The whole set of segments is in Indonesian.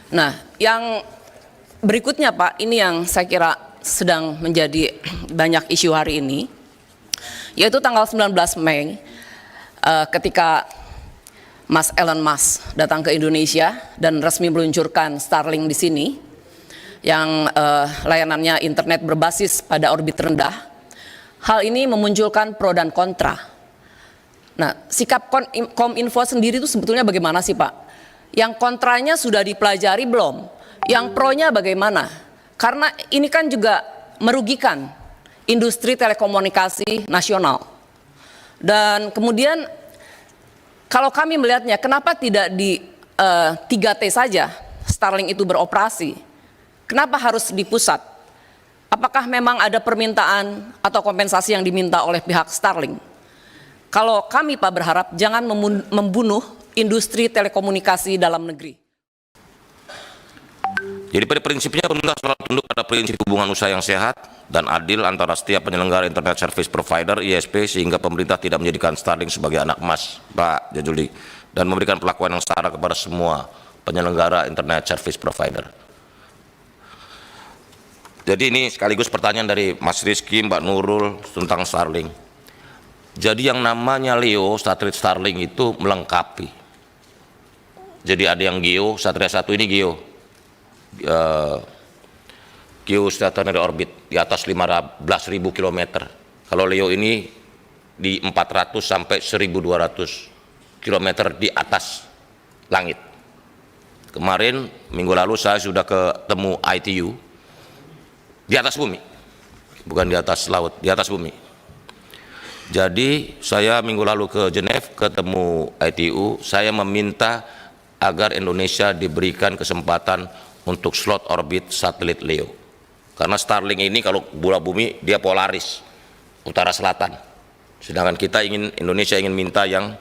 Nah, yang berikutnya Pak, ini yang saya kira sedang menjadi banyak isu hari ini, yaitu tanggal 19 Mei ketika Mas Elon Musk datang ke Indonesia dan resmi meluncurkan Starlink di sini, yang layanannya internet berbasis pada orbit rendah. Hal ini memunculkan pro dan kontra. Nah, sikap Kominfo sendiri itu sebetulnya bagaimana sih Pak? Yang kontranya sudah dipelajari belum? Yang pronya bagaimana? Karena ini kan juga merugikan industri telekomunikasi nasional. Dan kemudian kalau kami melihatnya, kenapa tidak di 3T saja Starlink itu beroperasi? Kenapa harus di pusat? Apakah memang ada permintaan atau kompensasi yang diminta oleh pihak Starlink? Kalau kami Pak berharap jangan membunuh industri telekomunikasi dalam negeri. Jadi pada prinsipnya pemerintah selalu tunduk pada prinsip hubungan usaha yang sehat dan adil antara setiap penyelenggara internet service provider ISP, sehingga pemerintah tidak menjadikan Starlink sebagai anak emas, Pak Jajuli, dan memberikan perlakuan yang setara kepada semua penyelenggara internet service provider. Jadi ini sekaligus pertanyaan dari Mas Rizky, Mbak Nurul tentang Starlink. Jadi yang namanya LEO, satelit Starlink itu melengkapi. Jadi ada yang GEO, Satria 1 ini GEO. Geostationary orbit di atas 15.000 km. Kalau LEO ini di 400 sampai 1.200 km di atas langit. Kemarin minggu lalu saya sudah ketemu ITU di atas bumi, bukan di atas laut, di atas bumi. Jadi saya minggu lalu ke Geneva ketemu ITU, saya meminta agar Indonesia diberikan kesempatan untuk slot orbit satelit LEO. Karena Starlink ini kalau bola bumi dia polaris, utara selatan. Sedangkan Indonesia ingin minta yang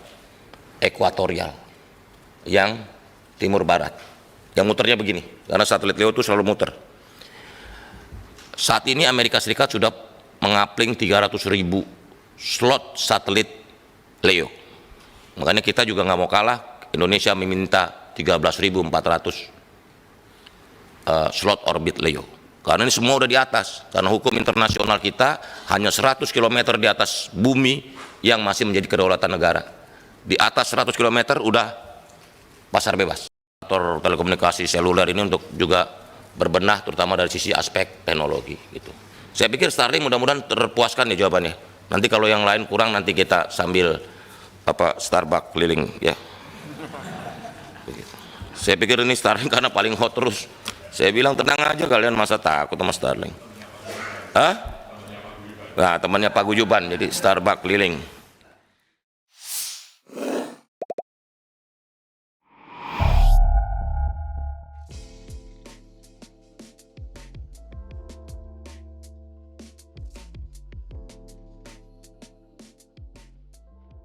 ekuatorial, yang timur barat. Yang muternya begini, karena satelit LEO itu selalu muter. Saat ini Amerika Serikat sudah mengupling 300.000 slot satelit LEO. Makanya kita juga nggak mau kalah, Indonesia meminta 13.400 slot orbit LEO. Karena ini semua udah di atas, karena hukum internasional kita hanya 100 km di atas bumi yang masih menjadi kedaulatan negara. Di atas 100 km udah pasar bebas. Operator telekomunikasi seluler ini untuk juga berbenah, terutama dari sisi aspek teknologi. Gitu. Saya pikir Starlink mudah-mudahan terpuaskan ya jawabannya. Nanti kalau yang lain kurang, nanti kita sambil Starbucks keliling ya. Begitu. Saya pikir ini Starlink karena paling hot terus. Saya bilang tenang aja kalian, masa takut sama Starlink? Hah? Nah, temannya Pak Guyuban, jadi Starbucks keliling.